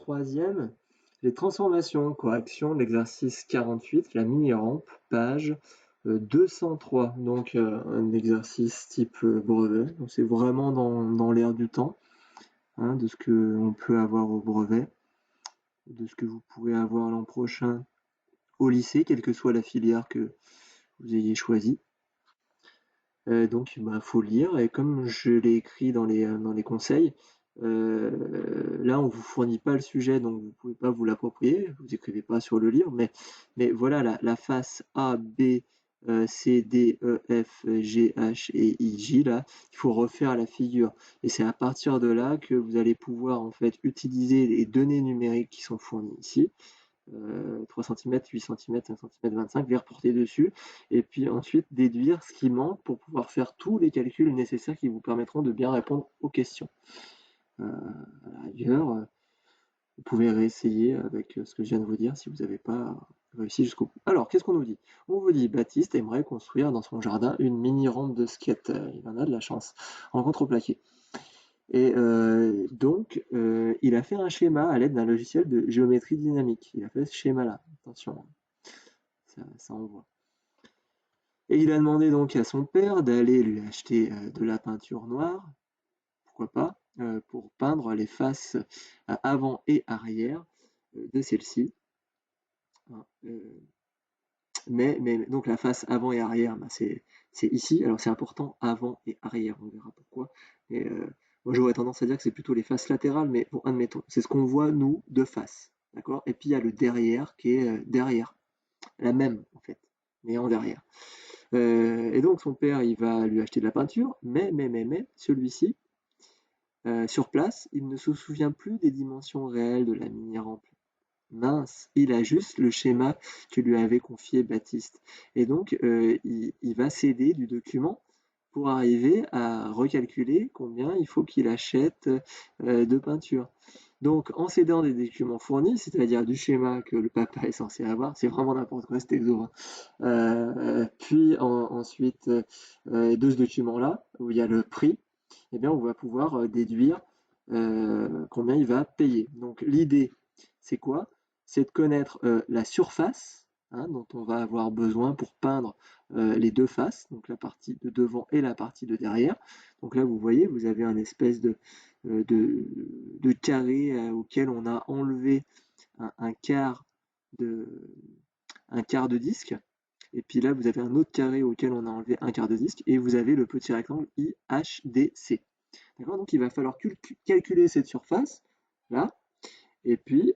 troisième, les transformations, correction de l'exercice 48, la mini-rampe, page 203. Donc un exercice type brevet. Donc c'est vraiment dans l'air du temps, hein, de ce qu'on peut avoir au brevet, de ce que vous pourrez avoir l'an prochain au lycée, quelle que soit la filière que vous ayez choisie. Donc faut lire, et comme je l'ai écrit dans les conseils, là on vous fournit pas le sujet, donc vous pouvez pas vous l'approprier, vous écrivez pas sur le livre, mais voilà la face A, B, C, D, E, F, G, H et I, J, là, il faut refaire la figure. Et c'est à partir de là que vous allez pouvoir en fait utiliser les données numériques qui sont fournies ici, 3 cm, 8 cm, 5 cm, 25, les reporter dessus, et puis ensuite déduire ce qui manque pour pouvoir faire tous les calculs nécessaires qui vous permettront de bien répondre aux questions. À la rigueur, vous pouvez réessayer avec ce que je viens de vous dire si vous n'avez pas réussi jusqu'au bout. Alors, qu'est-ce qu'on nous dit? On vous dit, Baptiste aimerait construire dans son jardin une mini-rampe de skate. Il en a de la chance, en contreplaqué. Et donc, il a fait un schéma à l'aide d'un logiciel de géométrie dynamique. Il a fait ce schéma-là. Attention, ça envoie. Et il a demandé donc à son père d'aller lui acheter de la peinture noire, pourquoi pas, pour peindre les faces avant et arrière de celle-ci. Hein, mais donc la face avant et arrière, c'est ici. Alors c'est important, avant et arrière, on verra pourquoi. Et moi j'aurais tendance à dire que c'est plutôt les faces latérales, mais bon, admettons, c'est ce qu'on voit nous de face, d'accord. Et puis il y a le derrière qui est derrière, la même en fait, mais en derrière. Et donc son père, il va lui acheter de la peinture, mais celui-ci, sur place, il ne se souvient plus des dimensions réelles de la mini-rampe. Mince, il a juste le schéma que lui avait confié Baptiste. Et donc, il va s'aider du document pour arriver à recalculer combien il faut qu'il achète de peinture. Donc, en s'aidant des documents fournis, c'est-à-dire du schéma que le papa est censé avoir, c'est vraiment n'importe quoi cet exo, hein. Puis ensuite, de ce document-là, où il y a le prix, eh bien, on va pouvoir déduire combien il va payer. Donc, l'idée, c'est quoi? C'est de connaître la surface, hein, dont on va avoir besoin pour peindre les deux faces, donc la partie de devant et la partie de derrière. Donc là, vous voyez, vous avez un espèce de carré auquel on a enlevé un quart de, un quart de disque. Et puis là, vous avez un autre carré auquel on a enlevé un quart de disque, et vous avez le petit rectangle IHDC. D'accord? Donc il va falloir calculer cette surface, là, et puis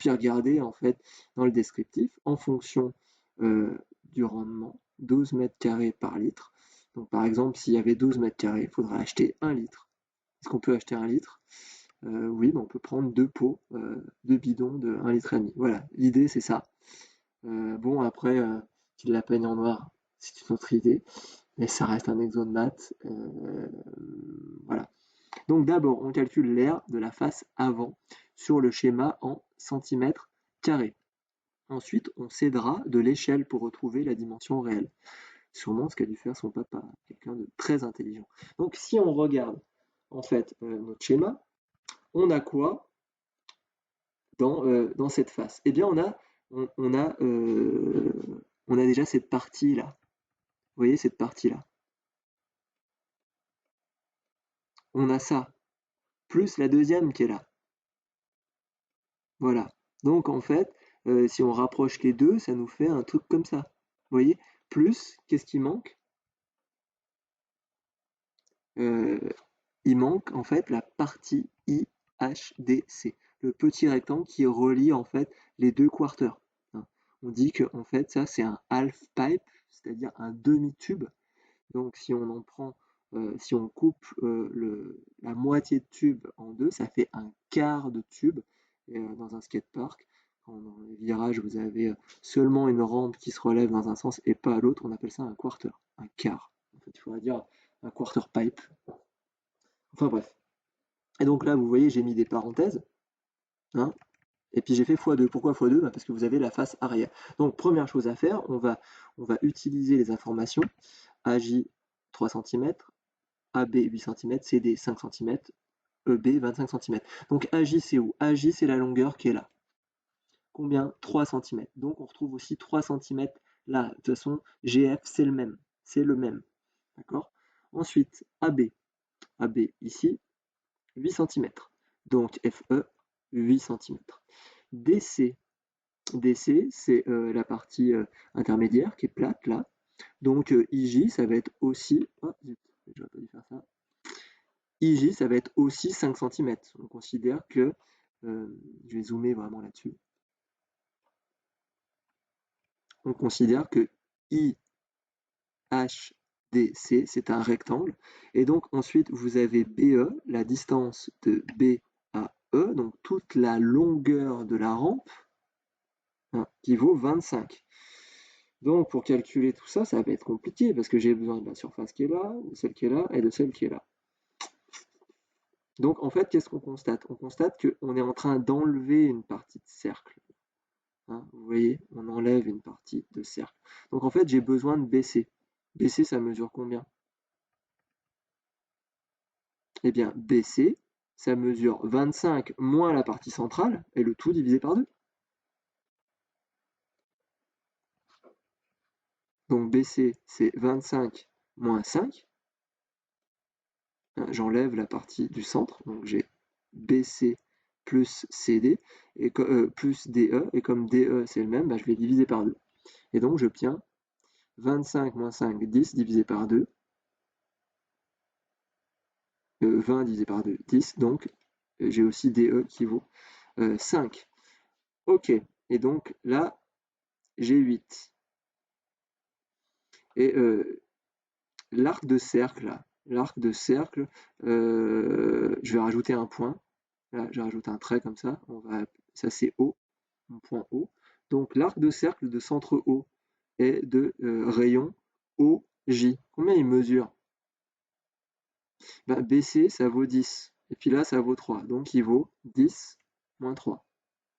regarder en fait dans le descriptif en fonction du rendement, 12 mètres carrés par litre. Donc par exemple, s'il y avait 12 mètres carrés, il faudra acheter 1 litre. Est-ce qu'on peut acheter 1 litre? Oui, on peut prendre deux pots, deux bidons de 1,5 litre. Voilà, l'idée c'est ça. Bon, après, qu'il la peigne en noir, c'est une autre idée, mais ça reste un exo de maths. Voilà. Donc d'abord, on calcule l'aire de la face avant sur le schéma en centimètres carrés. Ensuite, on s'aidera de l'échelle pour retrouver la dimension réelle. Sûrement ce qu'a dû faire son papa, quelqu'un de très intelligent. Donc si on regarde en fait notre schéma, on a quoi dans cette face? Eh bien, on a déjà cette partie-là. Vous voyez cette partie-là? On a ça, plus la deuxième qui est là. Voilà. Donc en fait, si on rapproche les deux, ça nous fait un truc comme ça. Vous voyez? Plus, qu'est-ce qui manque? Euh, il manque en fait la partie IHDC, le petit rectangle qui relie en fait les deux quarters. Hein. On dit que en fait ça c'est un half pipe, c'est-à-dire un demi-tube. Donc si on en prend, si on coupe la moitié de tube en deux, ça fait un quart de tube. Et, dans un skatepark, quand dans les virages vous avez seulement une rampe qui se relève dans un sens et pas à l'autre, on appelle ça un quarter, un quart. En fait, il faudrait dire un quarter pipe. Enfin bref. Et donc là, vous voyez, j'ai mis des parenthèses, hein, et puis j'ai fait x2. Pourquoi x2? Parce que vous avez la face arrière. Donc première chose à faire, on va utiliser les informations AJ 3 cm, AB 8 cm, CD 5 cm, EB 25 cm. Donc AJ c'est où? AJ c'est la longueur qui est là. Combien? 3 cm. Donc on retrouve aussi 3 cm là. De toute façon, GF c'est le même. C'est le même. D'accord? Ensuite, AB. AB ici, 8 cm. Donc FE, 8 cm. DC. DC, c'est la partie intermédiaire qui est plate là. Donc IJ, ça va être aussi. Oh, zut, j'aurais pas dû faire ça. IJ, ça va être aussi 5 cm. On considère que. Je vais zoomer vraiment là-dessus. On considère que IHDC, c'est un rectangle. Et donc ensuite, vous avez BE, la distance de B à E, donc toute la longueur de la rampe, hein, qui vaut 25. Donc pour calculer tout ça, ça va être compliqué parce que j'ai besoin de la surface qui est là, de celle qui est là et de celle qui est là. Donc en fait, qu'est-ce qu'on constate? On constate qu'on est en train d'enlever une partie de cercle. Hein, vous voyez, on enlève une partie de cercle. Donc en fait, j'ai besoin de BC. BC, ça mesure combien? Eh bien, BC, ça mesure 25 moins la partie centrale et le tout divisé par 2. Donc BC, c'est 25 moins 5. J'enlève la partie du centre, donc j'ai BC plus CD et plus DE, et comme DE c'est le même, bah, je vais diviser par 2. Et donc j'obtiens 25 moins 5, 10 divisé par 2, 20 divisé par 2, 10, donc j'ai aussi DE qui vaut 5. Ok, et donc là j'ai 8. Et l'arc de cercle, là, l'arc de cercle, je vais rajouter un point. Là, je rajoute un trait comme ça. Ça c'est O, mon point O. Donc l'arc de cercle de centre O est de rayon OJ. Combien il mesure? Ben, BC, ça vaut 10. Et puis là, ça vaut 3. Donc il vaut 10 moins 3,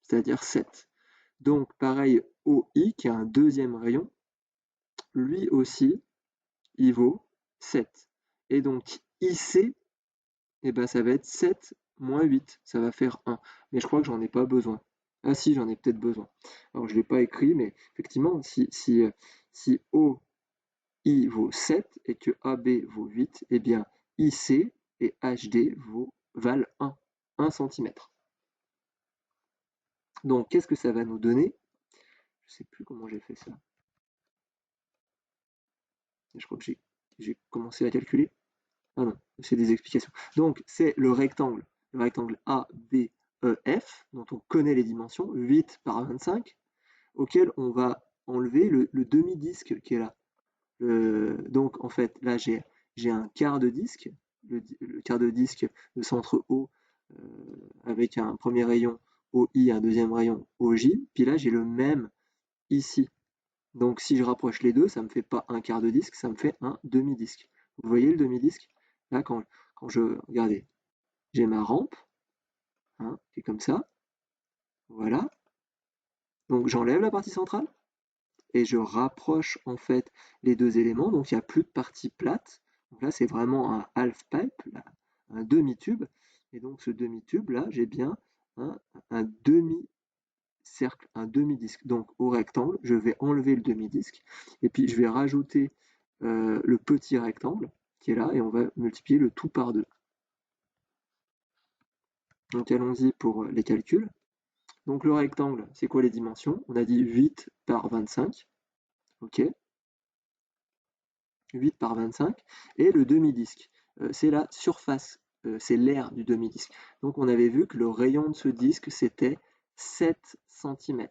c'est-à-dire 7. Donc pareil, OI, qui est un deuxième rayon, lui aussi, il vaut 7. Et donc IC, eh ben, ça va être 7 moins 8, ça va faire 1. Mais je crois que j'en ai pas besoin. Ah si, j'en ai peut-être besoin. Alors je ne l'ai pas écrit, mais effectivement, si OI vaut 7 et que AB vaut 8, eh bien IC et HD valent 1 cm. Donc qu'est-ce que ça va nous donner? Je ne sais plus comment j'ai fait ça. Je crois que j'ai commencé à calculer. Ah non, c'est des explications. Donc, c'est le rectangle ABEF, dont on connaît les dimensions, 8 par 25, auquel on va enlever le demi-disque qui est là. Donc, en fait, là, j'ai un quart de disque, le quart de disque de centre O, avec un premier rayon OI, un deuxième rayon OJ, puis là, j'ai le même ici. Donc, si je rapproche les deux, ça me fait pas un quart de disque, ça me fait un demi-disque. Vous voyez le demi-disque? Là, quand regardez, j'ai ma rampe, hein, qui est comme ça, voilà. Donc j'enlève la partie centrale et je rapproche en fait les deux éléments, donc il n'y a plus de partie plate. Donc là, c'est vraiment un half pipe, là, un demi-tube. Et donc ce demi-tube là, j'ai bien un demi-cercle, un demi-disque. Donc au rectangle, je vais enlever le demi-disque et puis je vais rajouter le petit rectangle qui est là et on va multiplier le tout par 2. Donc allons-y pour les calculs. Donc le rectangle, c'est quoi les dimensions? On a dit 8 par 25. Ok, 8 par 25. Et le demi-disque, c'est la surface, c'est l'aire du demi-disque. Donc on avait vu que le rayon de ce disque, c'était 7 cm.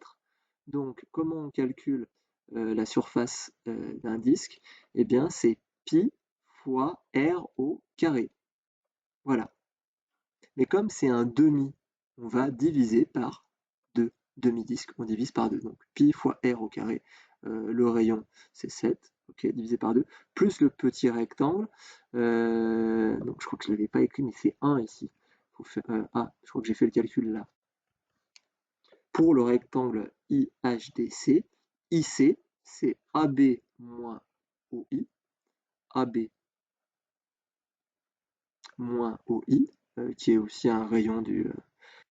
Donc comment on calcule la surface d'un disque? Eh bien c'est pi fois r au carré. Voilà. Mais comme c'est un demi, on va diviser par 2. Demi-disque, on divise par 2. Donc pi fois r au carré, le rayon c'est 7, ok, divisé par 2, plus le petit rectangle, donc je crois que je ne l'avais pas écrit, mais c'est 1 ici. Je crois que j'ai fait le calcul là. Pour le rectangle IHDC, IC, c'est AB moins OI, AB moins OI, qui est aussi un rayon